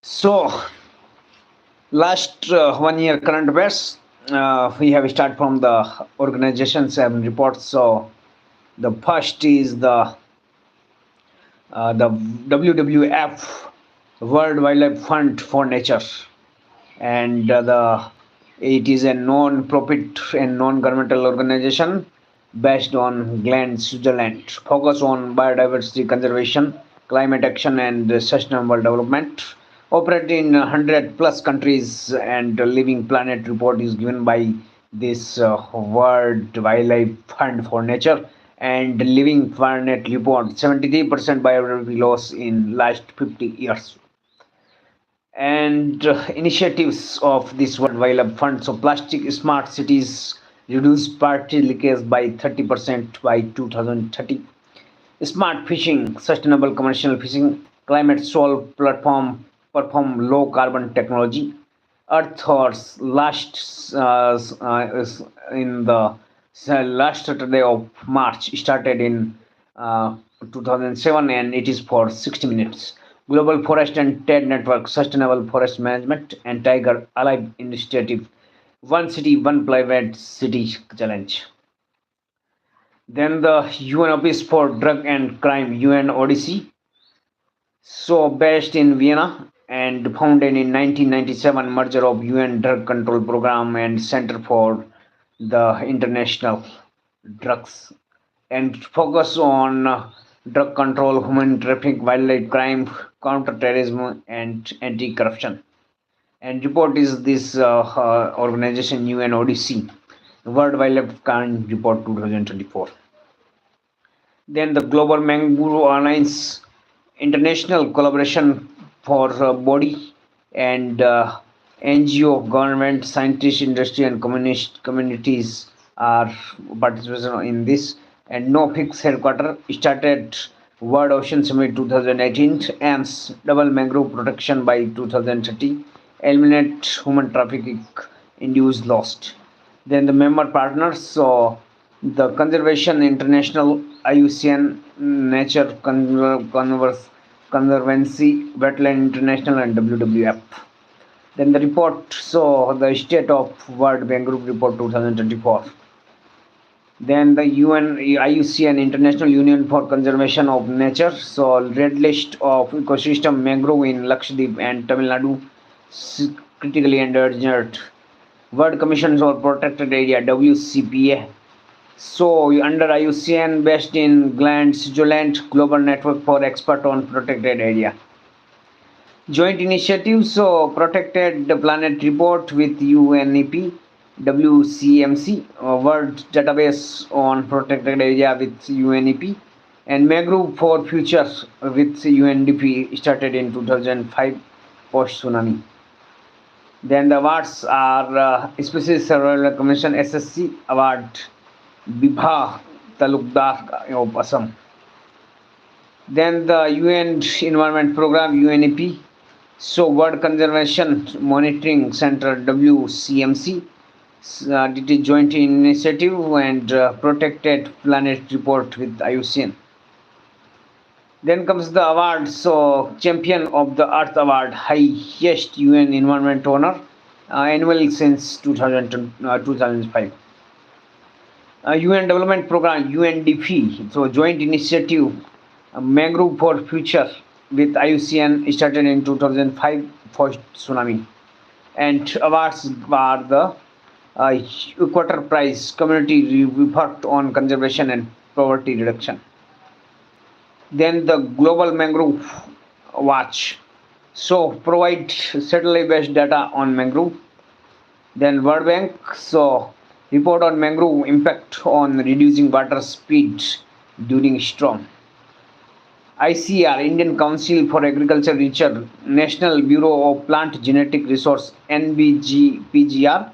So, last 1 year current affairs, we have started from the organizations and reports. So, the first is the WWF, World Wildlife Fund for Nature, and the it is a non-profit and non-governmental organization based on Glen, Switzerland, focus on biodiversity conservation, climate action, and sustainable development. Operate in 100 plus countries, and the Living Planet report is given by this World Wildlife Fund for Nature, and the Living Planet report 73% biodiversity loss in last 50 years. And initiatives of this World Wildlife Fund. So, plastic smart cities reduce party leakage by 30% by 2030. Smart fishing, sustainable commercial fishing, climate solve platform perform low carbon technology. Earth Horse last in the last Saturday of March started in 2007, and it is for 60 minutes. Global Forest and TED Network, Sustainable Forest Management, and Tiger Alive Initiative, One City, One Private City Challenge. Then the UN Office for Drug and Crime, UN Odyssey, so based in Vienna and founded in 1997, merger of UN Drug Control Program and Center for the International Drugs, and focus on drug control, human trafficking, wildlife crime, counter-terrorism, and anti-corruption. And report is this organization UNODC, World Wildlife Crime Report 2024. Then the Global Mangrove Alliance, international collaboration for body and NGO, government, scientists, industry, and communities are participation in this. And no fixed headquarter started World Ocean Summit 2018, aims double mangrove protection by 2030, eliminate human trafficking induced lost. Then the member partners, so the Conservation International, IUCN, Nature Conservancy, Wetland International, and WWF. Then the report, so the State of World Mangrove Report 2024. Then the UN, IUCN, International Union for Conservation of Nature, so red list of ecosystem mangrove in Lakshadweep and Tamil Nadu, critically endangered. World Commission for Protected Area, WCPA. So under IUCN, based in Gland, Switzerland, Global Network for Expert on Protected Area. Joint initiative, so Protected Planet Report with UNEP, WCMC, World Database on Protected Area with UNEP, and Mangrove for Future with UNDP started in 2005 post tsunami. Then the awards are Species Survival Commission SSC Award, Bibha Talukdar of Assam. Then the UN Environment Program UNEP, so World Conservation Monitoring Center WCMC, it is joint initiative, and Protected Planet Report with IUCN. Then comes the award, so Champion of the Earth Award, highest UN environment honor, annual since 2005. UN Development Program UNDP, so joint initiative, Mangrove for Future with IUCN started in 2005 for tsunami. And awards are the Equator Prize, Community Report on Conservation and Poverty Reduction. Then the Global Mangrove Watch, so provide satellite-based data on mangrove. Then World Bank, so report on mangrove impact on reducing water speed during storm. ICR, Indian Council for Agriculture Research, National Bureau of Plant Genetic Resource, NBGPGR,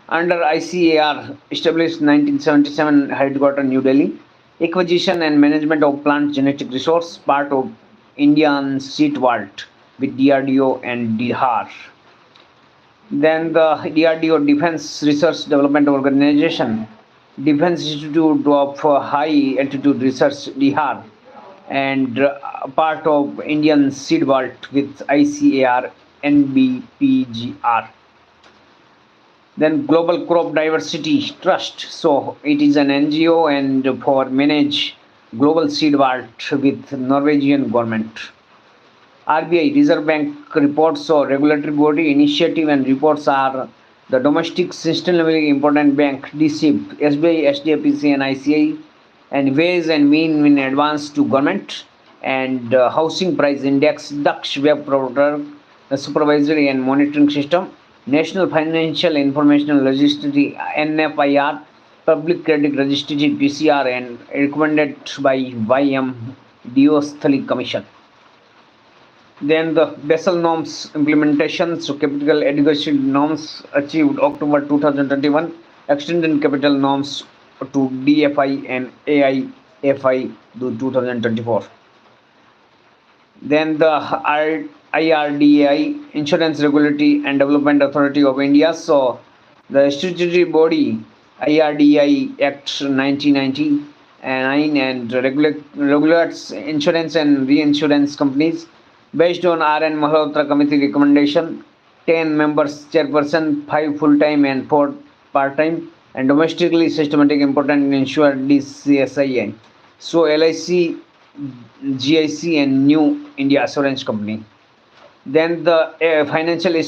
under ICAR, established 1977, headquarters New Delhi. Acquisition and management of plant genetic resource, part of Indian Seed Vault with DRDO and DHAR. Then the DRDO, Defense Research Development Organization, Defense Institute of High Altitude Research, DHAR, and part of Indian Seed Vault with ICAR NBPGR. Then Global Crop Diversity Trust. So it is an NGO and for manage global seed vault with Norwegian government. RBI Reserve Bank reports or regulatory body initiative and reports are the domestic systemically important bank DCIP, SBI, HDFC and ICI and ways and mean in advance to government and housing price index Dux web provider, the supervisory and monitoring system, National Financial Information Registry NFIR, Public Credit Registry PCR and recommended by YM Diosthali Commission. Then the Basel norms implementation, so capital adequacy norms achieved October 2021, extended capital norms to DFI and AIFI to 2024. Then the IRDAI, Insurance Regulatory and Development Authority of India, so the statutory body IRDAI Act 1999 and regulates insurance and reinsurance companies based on R.N. Malhotra Committee recommendation. 10 members chairperson, 5 full-time and 4 part-time, and domestically systematic important insured DCSI. So LIC, GIC and New India Assurance Company. Then the Financial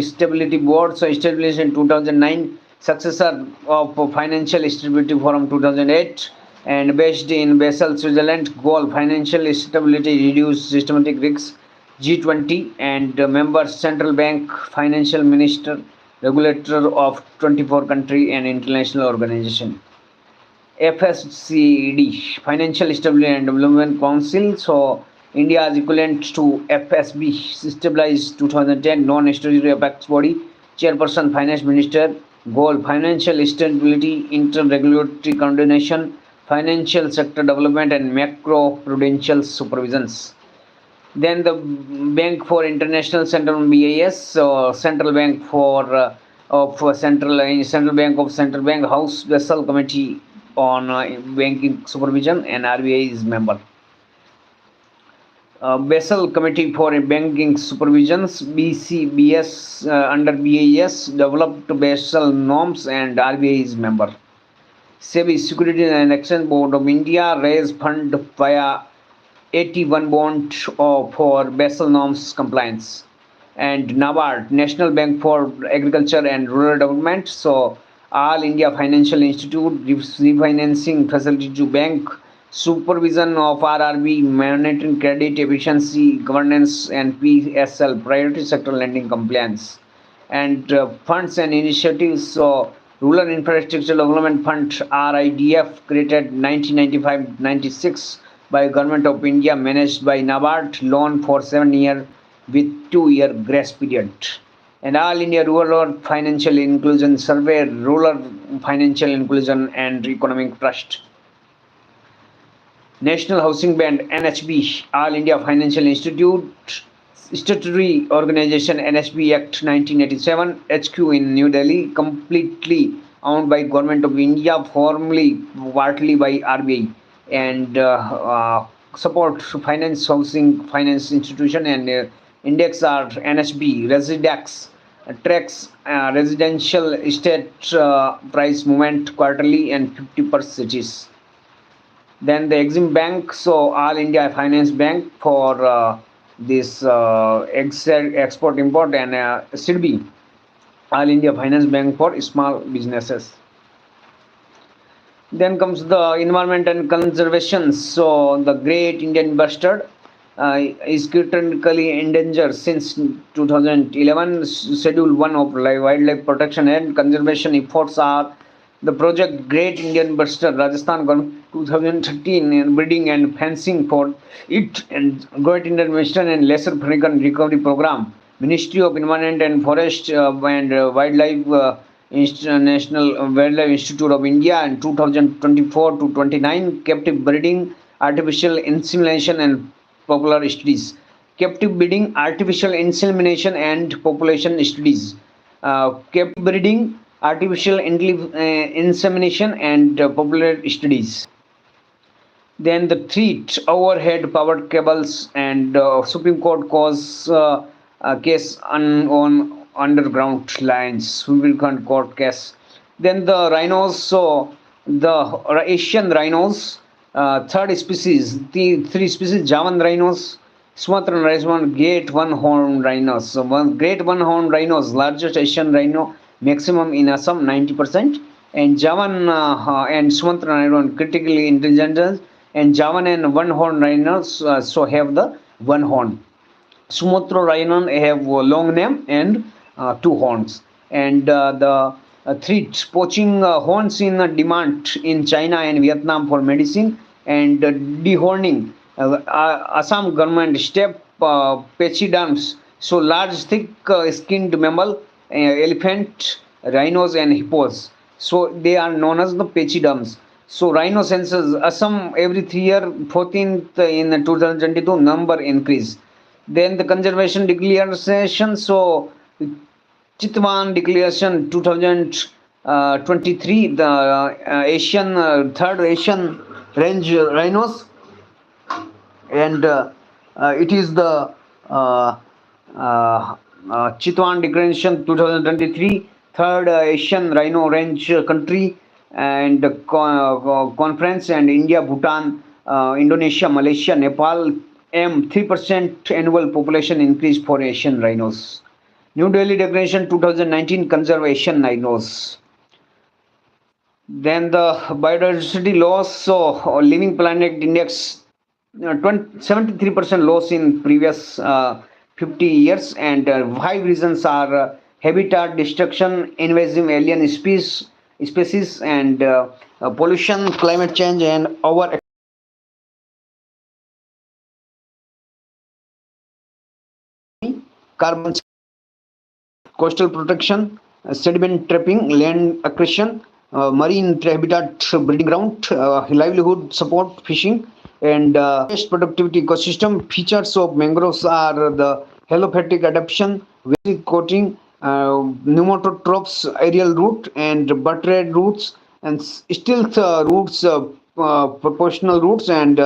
Stability Board, so established in 2009, successor of Financial Stability Forum 2008 and based in Basel, Switzerland. Goal: financial stability, reduce systematic risks. G20 and members Central Bank, Financial Minister, regulator of 24 country and international organization. FSCD, Financial Stability and Development Council. So India is equivalent to FSB, stabilized 2010, non-statutory apex body. Chairperson, Finance Minister. Goal: financial stability, inter-regulatory coordination, financial sector development and macro-prudential supervisions. Then the Bank for International Central BIS, Central Bank for Central Bank of Central Bank House Basel Committee on Banking Supervision and RBI is member. Basel Committee for Banking Supervisions BCBS under BIS developed Basel norms and RBI is member. SEBI Securities and Exchange Board of India raised fund via 81 bond for Basel norms compliance. And NABARD, National Bank for Agriculture and Rural Development, so All India Financial Institute refinancing facility to bank, supervision of RRB, monitoring credit efficiency, governance and PSL, priority sector lending compliance. And funds and initiatives, so Rural Infrastructure Development Fund RIDF created 1995-96 by Government of India, managed by NABARD, loan for 7 years with 2-year grace period. And All India Rural Financial Inclusion Survey, Rural Financial Inclusion and Economic Trust. National Housing Bank NHB, All India Financial Institute, Statutory Organization NHB Act 1987, HQ in New Delhi, completely owned by Government of India, formally partly by RBI, and support finance housing finance institution and index are NHB, Residex, tracks residential estate price movement quarterly and 50 per cities. Then the Exim Bank, so All India Finance Bank for this export import and SIDBI, All India Finance Bank for small businesses. Then comes the environment and conservation. So the great Indian bustard is critically endangered since 2011. Schedule 1 of Wildlife Protection and Conservation efforts are the project Great Indian Bustard, Rajasthan 2013, and breeding and fencing for it, and Great Indian Western and Lesser African Recovery Program, Ministry of Environment and Forest and Wildlife, National Wildlife Institute of India, and 2024 to 29, captive breeding, artificial insemination and popular studies. Captive breeding, artificial insemination and population studies. Captive breeding, artificial insemination and popular studies. Then the threat, overhead powered cables and Supreme Court cause case on underground lines. We will con court case. Then the rhinos. So the Asian rhinos, third species, the three species: Javan rhinos, Sumatran rhinos, great one-horned rhinos. So one great one-horned rhinos, largest Asian rhino, maximum in Assam, 90%, and Javan and Sumatran rhino critically endangered, and Javan and one-horned rhinos so have the one horn. Sumatra rhino have a long name and two horns, and the three poaching horns in demand in China and Vietnam for medicine, and dehorning. Assam government step pachyderms, so large thick skinned mammal, elephant, rhinos and hippos. So they are known as the pachyderms. So rhino census Assam every 3 year, 14th in 2022 number increase. Then the conservation declaration. So Chitwan Declaration 2023, the Asian third Asian range rhinos, and it is the Chitwan Declaration 2023, third Asian rhino range country, and conference, and India, Bhutan, Indonesia, Malaysia, Nepal aim 3% annual population increase for Asian rhinos. New Delhi Declaration 2019 conservation rhinos. Then the biodiversity loss. So living planet index 73% loss in previous 50 years, and five reasons are habitat destruction, invasive alien species, and pollution, climate change, and over carbon, coastal protection, sediment trapping, land acquisition, marine habitat breeding ground, livelihood support, fishing, and waste productivity ecosystem. Features of mangroves are the helophatic adaptation, basic coating, pneumatotrophs, aerial root, and buttress roots, and stealth roots, proportional roots, and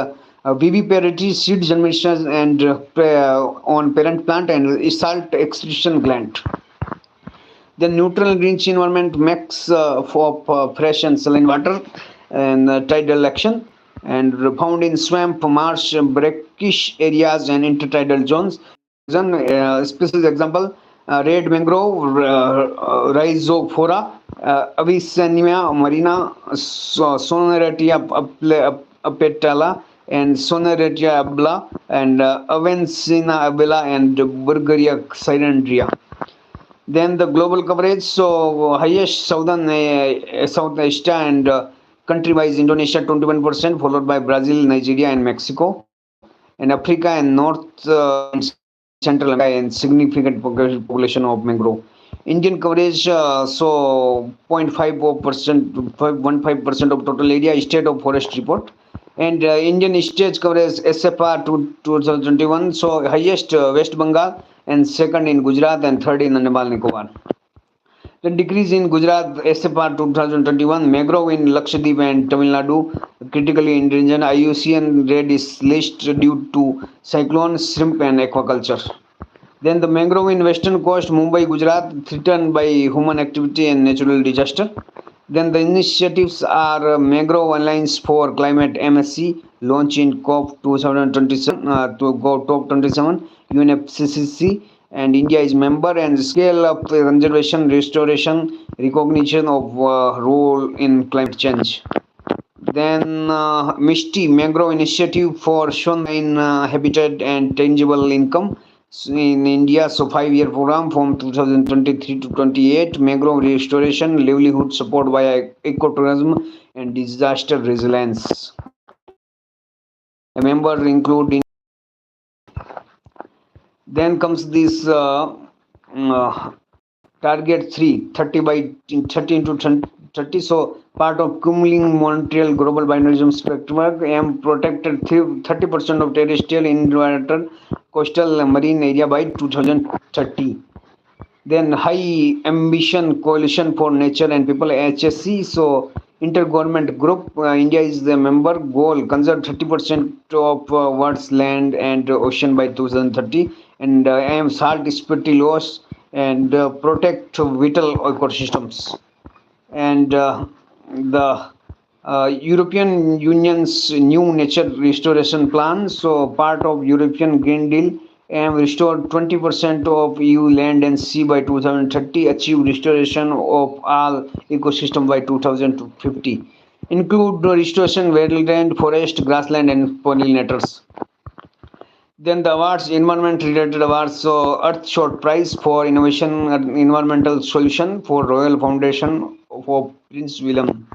viviparity, seed germination, and on parent plant, and salt excretion gland. The neutral green environment makes for fresh and saline water and tidal action, and found in swamp, marsh, brackish areas, and intertidal zones. Species example: red mangrove, Rhizophora, Avicennia marina, Soneratia apetala, and Soneratia abla, and Avencina abela, and Burgeria cyrandria. Then the global coverage. So highest South Asia and country-wise: Indonesia 21%, followed by Brazil, Nigeria, and Mexico, and Africa and North and Central America, and significant population of mangrove. Indian coverage, so 0.54%, 0.15% of total area, state of forest report. And Indian states coverage SFR 2021, so highest West Bengal, and second in Gujarat, and third in Andaman Nicobar. The decrease in Gujarat SFR 2021, mangrove in Lakshadweep and Tamil Nadu critically endangered. IUCN red is list due to cyclone, shrimp, and aquaculture. Then the mangrove in western coast, Mumbai, Gujarat, threatened by human activity and natural disaster. Then the initiatives are Mangrove Alliance for Climate MSC, launch in COP 2027 to go top 27 UNFCCC, and India is member, and scale up conservation, restoration, recognition of role in climate change. Then Mishti Mangrove Initiative for shoreline habitat and tangible income in India. So 5 year program from 2023 to 28. Mangrove restoration, livelihood support via ecotourism, and disaster resilience. A member including. Then comes this target 3, 30 by 30 into 30. So part of cumulating Montreal Global Bionoism Spectrum aim protected 30% of terrestrial, underwater, coastal, marine area by 2030. Then high ambition coalition for nature and people, HSC. So intergovernment group, India is the member. Goal: conserve 30% of world's land and ocean by 2030, and aim salt spaghetti loss and protect vital ecosystems. And the European Union's new nature restoration plan, so part of European Green Deal, aim restore 20% of EU land and sea by 2030, achieve restoration of all ecosystem by 2050, include restoration wetland, forest, grassland, and pollinators. Then the awards, environment related awards. So Earth Short Prize for Innovation and Environmental Solution for Royal Foundation for Prince William.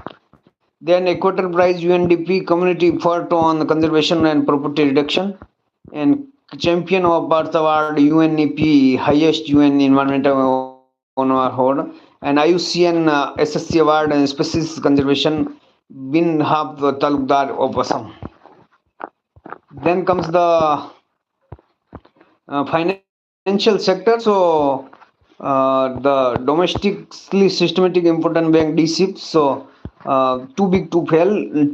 Then Equator Prize UNDP Community Effort on Conservation and Property Reduction. And Champion of Earth Award UNEP highest UN Environmental Award. And IUCN SSC Award and Species Conservation Bin Hab Talukdar of Assam. Then comes the financial sector. So the domestically systematic important bank DSIP. So too big to fail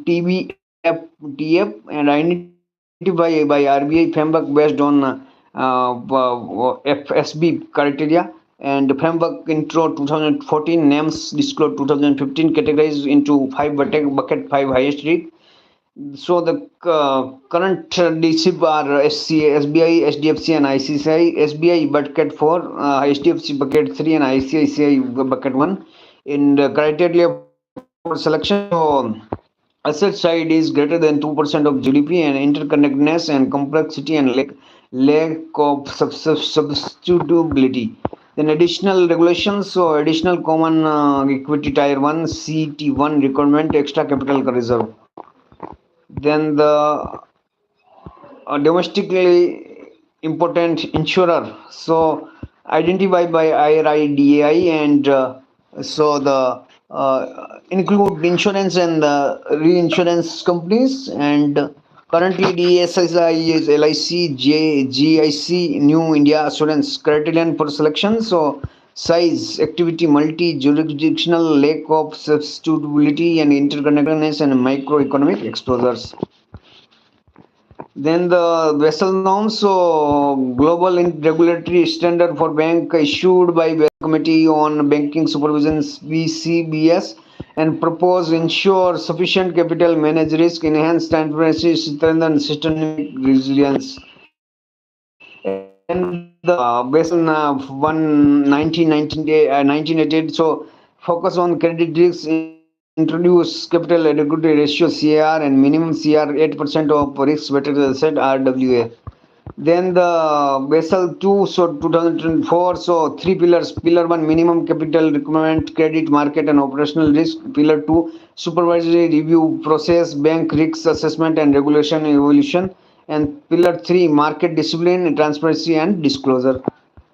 TBF and identified by RBI framework based on FSB criteria, and framework intro 2014 names disclosed 2015 categorized into bucket 5 highest risk. So the current DSIP are SBI, SDFC, and ICICI. SBI bucket 4, HDFC bucket 3, and ICICI bucket 1. In the criteria for selection, so asset side is greater than 2% of GDP, and interconnectedness and complexity and lack of substitutability. Then additional regulations, so additional common equity tier 1 CT1 requirement, extra capital reserve. Then the domestically important insurer, so identified by IRIDAI, and so the include insurance and reinsurance companies, and currently DSSI is LIC, GIC, New India Assurance. Criterion for selection, so size, activity, multi-jurisdictional, lack of substitutability and interconnectedness, and microeconomic exposures. Then the vessel norms, so global regulatory standard for bank issued by Committee on Banking Supervision BCBS, and propose ensure sufficient capital, manage risk, enhance transparency, strengthen systemic resilience. And the vessel 1988, so focus on credit risks, introduce capital adequacy ratio CAR and minimum CR 8% of risk weighted asset RWA. Then the Basel 2, so 2004, so three pillars. Pillar 1, minimum capital requirement, credit market and operational risk. Pillar 2, supervisory review process, bank risk assessment and regulation evolution. And Pillar 3, market discipline, transparency and disclosure.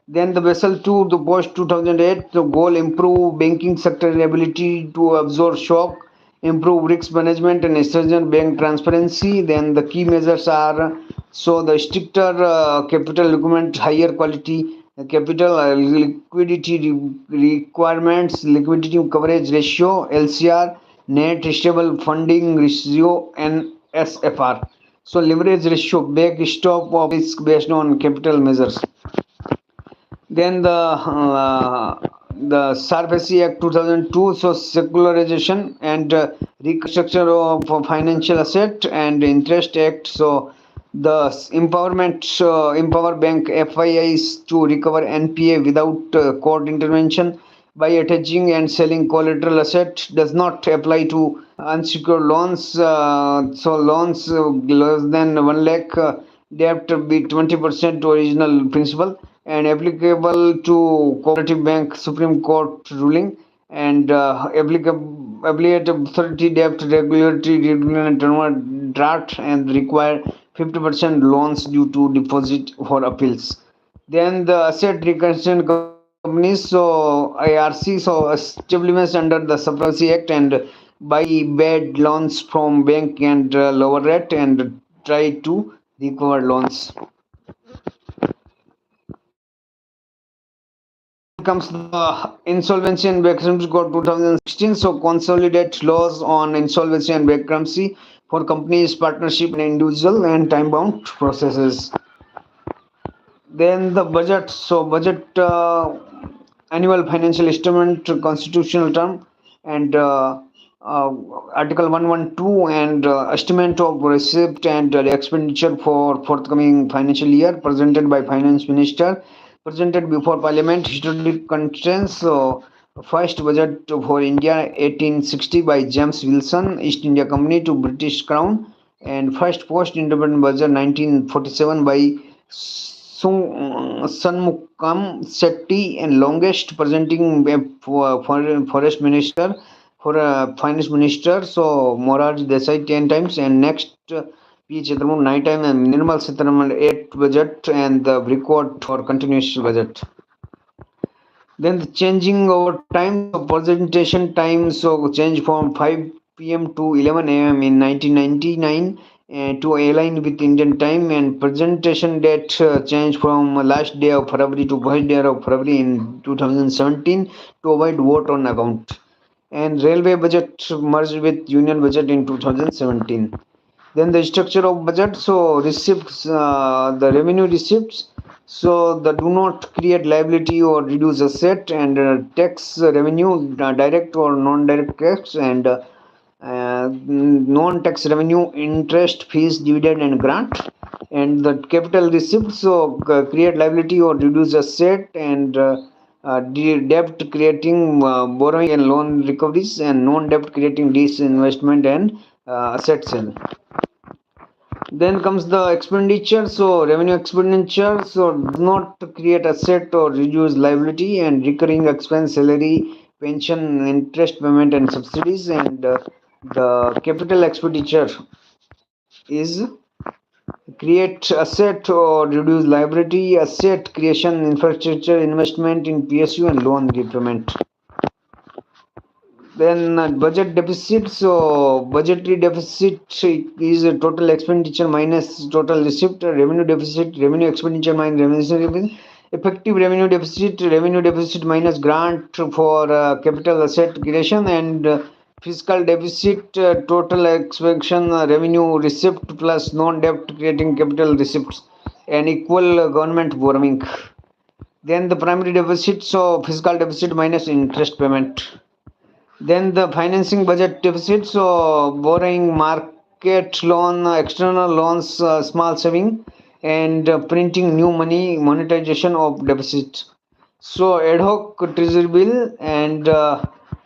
Then the Basel 2, the post 2008, the goal improve banking sector ability to absorb shock, improve risk management and strengthen bank transparency. Then the key measures are, so the stricter capital requirement, higher quality capital, liquidity requirements, liquidity coverage ratio, LCR, net stable funding ratio, and SFR. So leverage ratio, backstop of risk based on capital measures. Then the SARFAESI Act 2002, so secularization and restructure of financial asset, and Interest Act, so the empowerment, empower bank FIIs to recover NPA without court intervention by attaching and selling collateral asset, does not apply to unsecured loans. So loans less than 1 lakh, they have to be 20% original principal, and applicable to cooperative bank Supreme Court ruling, and applicable authority debt regulatory draft, and require 50% loans due to deposit for appeals. Then the asset reconstruction companies, so IRC, so established under the Supremacy Act, and buy bad loans from bank and lower rate, and try to recover loans. Then comes the Insolvency and Bankruptcy Code 2016. So consolidate laws on insolvency and bankruptcy for companies, partnership, and individual, and time-bound processes. Then the budget. So budget, annual financial instrument, constitutional term, and uh, Article 112, and estimate of receipt and expenditure for forthcoming financial year, presented by finance minister, presented before parliament. Historic constraints. So first budget for India 1860 by James Wilson, East India Company to British Crown, and first post independent budget 1947 by Sanmukam Setti, and longest presenting forest minister for finance minister. So Morarji Desai 10 times, and next P. Chitramurti 9 times, and Nirmal Sitharaman 8 budget, and the record for continuous budget. Then the changing over time. So presentation time so change from 5 p.m. to 11 a.m. in 1999, to align with Indian time, and presentation date change from last day of February to first day of February in 2017 to avoid vote on account. And railway budget merged with union budget in 2017. Then the structure of budget. So receipts, the revenue receipts, so the do not create liability or reduce asset, and tax revenue, direct or non-direct tax, and non-tax revenue, interest, fees, dividend, and grant. And the capital receipts, so create liability or reduce asset, and debt creating borrowing and loan recoveries, and non-debt creating disinvestment and asset sale. Then comes the expenditure. So revenue expenditure, so does not create asset or reduce liability, and recurring expense, salary, pension, interest payment, and subsidies. And the capital expenditure is create asset or reduce liability, asset creation, infrastructure investment in PSU, and loan repayment. Then budget deficit. So budgetary deficit is a total expenditure minus total receipt. Revenue deficit, revenue expenditure minus revenue. Effective revenue deficit minus grant for capital asset creation. And fiscal deficit, total expansion, revenue receipt plus non-debt creating capital receipts, and equal government borrowing. Then the primary deficit, so fiscal deficit minus interest payment. Then the financing budget deficit, so borrowing, market loan, external loans, small saving, and printing new money, monetization of deficit. So ad hoc treasury bill, and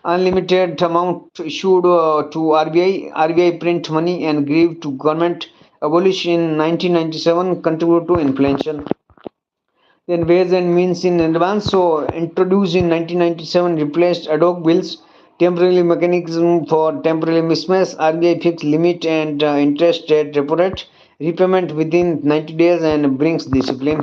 unlimited amount issued to RBI. RBI print money and give to government. Abolish in 1997, contribute to inflation. Then ways and means in advance. So introduced in 1997, replaced ad hoc bills, temporary mechanism for temporary mismatch, RBI fixed limit and interest rate repo rate, repayment within 90 days, and brings discipline.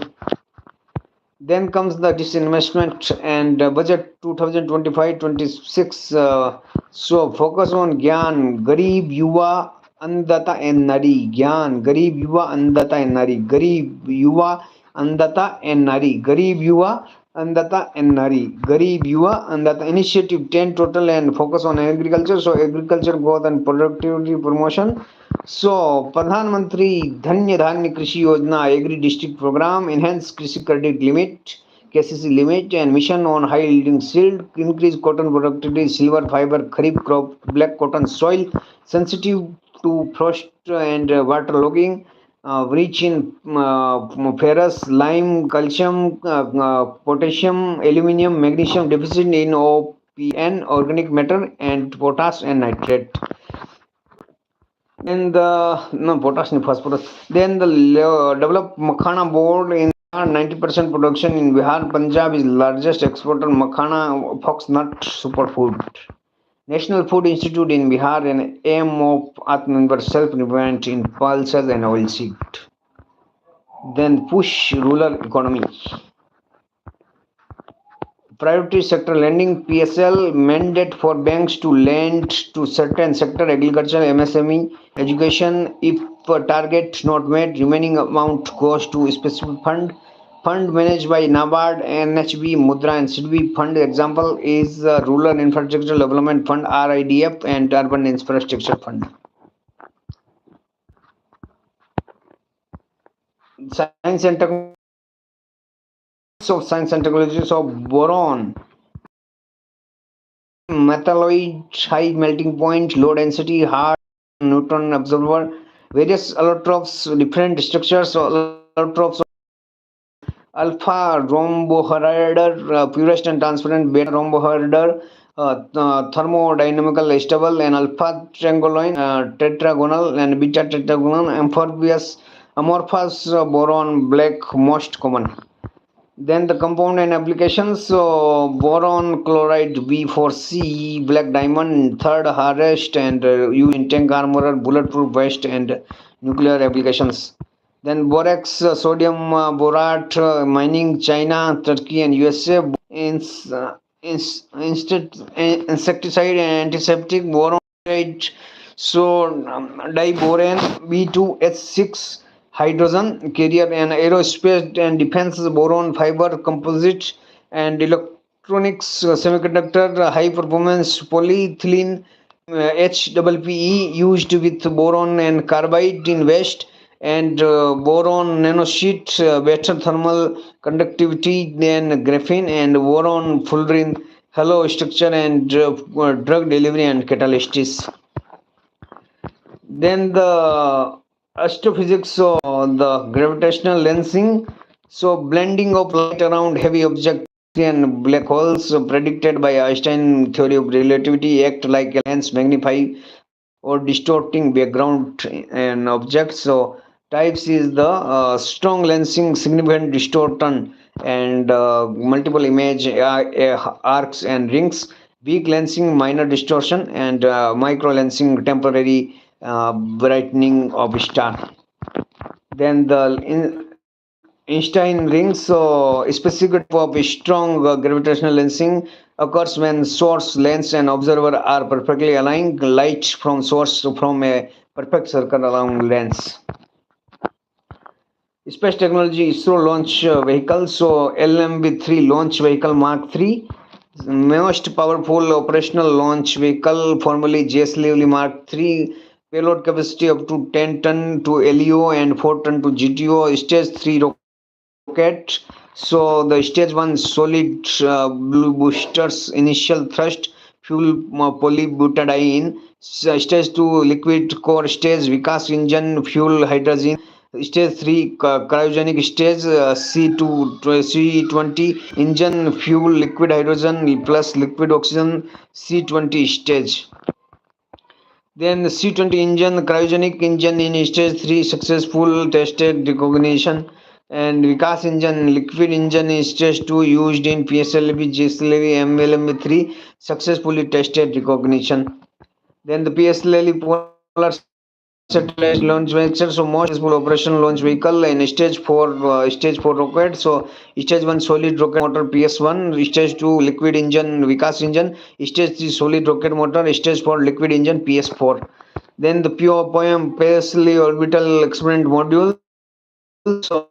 Then comes the disinvestment and budget 2025-26. So focus on Gyan, Garib, Yuva, Andata, and Nari. Gyan, Garib, Yuva, Andata, and Nari. Garib, Yuva, Andata, and Nari. Garib, Yuva, Andata, and Nari. Garib, Yuva, Andata. Initiative 10 total, and focus on agriculture. So agriculture growth and productivity promotion. So Pradhan Mantri Dhanya Dhanya Krishi Yojana Agri District Program, enhance Krishi credit limit, KCC limit, and mission on high yielding seed, increase cotton productivity, silver fiber, kharif crop, black cotton soil, sensitive to frost and water logging, rich in ferrous, lime, calcium, potassium, aluminium, magnesium, deficit in OPN, organic matter, and potash and nitrate. Then the no potash and phosphorus. Then the developed makhana board in 90% production in Bihar. Punjab is largest exporter makhana fox nut superfood. National Food Institute in Bihar, and aim of Atmanirbhar self-reliant in pulses and oilseed. Then push rural economy. Priority sector lending, PSL, mandate for banks to lend to certain sector, agriculture, MSME, education. If target not met, remaining amount goes to specific fund. Fund managed by NABARD, NHB, Mudra, and SIDBI. Fund example is Rural Infrastructure Development Fund, RIDF, and Urban Infrastructure Fund. Science and technology. of science and technology. So boron, metalloid, high melting point, low density, hard neutron absorber, various allotropes, different structures. So allotropes: alpha rhombohedral, purest and transparent; beta rhombohedral, thermodynamical stable; and alpha triangulone, tetragonal; and beta tetragonal. Amorphous boron black, most common. Then the compound and applications. So boron chloride B4C, black diamond, third hardest, and used in tank armor, bulletproof vest, and nuclear applications. Then borax, sodium borate, mining China, Turkey, and USA. Ins, insecticide and antiseptic. Boron, so diboron B2H6 hydrogen carrier, and aerospace and defense boron fiber composite, and electronics, semiconductor, high performance polyethylene, HPPE, used with boron and carbide in waste, and boron nanosheet, better thermal conductivity than graphene, and boron fullerene hollow structure, and drug delivery and catalysis. Then the astrophysics, so the gravitational lensing, so blending of light around heavy objects and black holes, predicted by Einstein theory of relativity, act like a lens, magnify or distorting background and objects. So types is the strong lensing, significant distortion, and multiple image arcs and rings; weak lensing, minor distortion; and micro lensing, temporary brightening of star. Then the Einstein rings, so a specific type of strong gravitational lensing occurs when source, lens, and observer are perfectly aligned. Light from source from a perfect circle around lens. Space technology: ISRO launch vehicle. So LMB-3 launch vehicle Mark 3, most powerful operational launch vehicle, formerly JSLV Mark 3, payload capacity up to 10 ton to LEO and 4 ton to GTO, stage 3 rocket. So the stage 1 solid blue boosters, initial thrust, fuel polybutadiene; stage 2 liquid core stage, Vikas engine, fuel hydrogen; stage 3 cryogenic stage, C2 C20 engine, fuel liquid hydrogen plus liquid oxygen, C20 stage. Then C20 engine, cryogenic engine in stage 3, successful tested recognition; and Vikas engine, liquid engine in stage 2, used in PSLV, GSLV, MLM3, successfully tested recognition. Then the PSLV polar satellite launch vehicle, so most successful operational launch vehicle in stage 4 rocket. So stage 1 solid rocket motor PS1, stage 2 liquid engine Vikas engine, stage 3 solid rocket motor, stage 4 liquid engine PS4. Then the pure poem PSLV orbital experiment module. So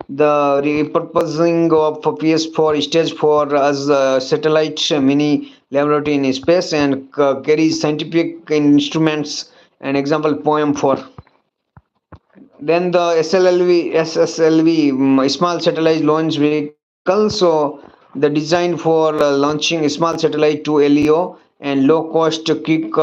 the repurposing of PS4 stage 4 as a satellite mini laboratory in space, and carries scientific instruments. An example poem 4. Then the SSLV, small satellite launch vehicle. So the design for launching small satellite to LEO and low cost quick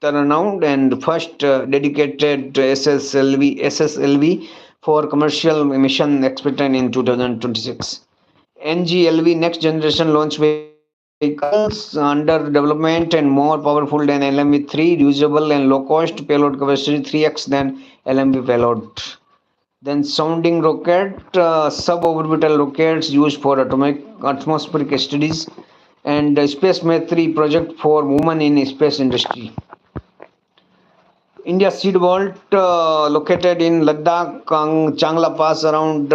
turnaround, and first dedicated SSLV for commercial mission expected in 2026. NGLV, next generation launch vehicles, under development and more powerful than LMV3, reusable and low cost, payload capacity 3x than LMV payload. Then sounding rocket, suborbital rockets used for atomic atmospheric studies, and Space Med 3 project for women in space industry. India Seed Vault, located in Ladakh, Changla Pass around,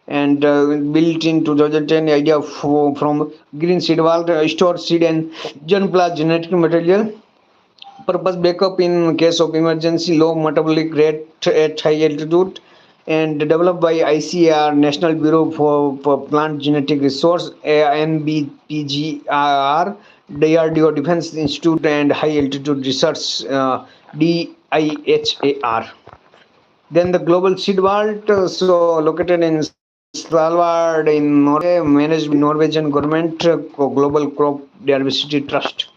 and built in 2010. Idea from Green Seed Vault, store seed and germplasm genetic material. Purpose: backup in case of emergency, low metabolic rate at high altitude, and developed by ICAR, National Bureau for Plant Genetic Resource, NBPGR, DRDO Defense Institute, and High Altitude Research, DIHAR. Then the Global Seed Vault, so located in Svalbard in Norway, managed by Norwegian government, Global Crop Diversity Trust.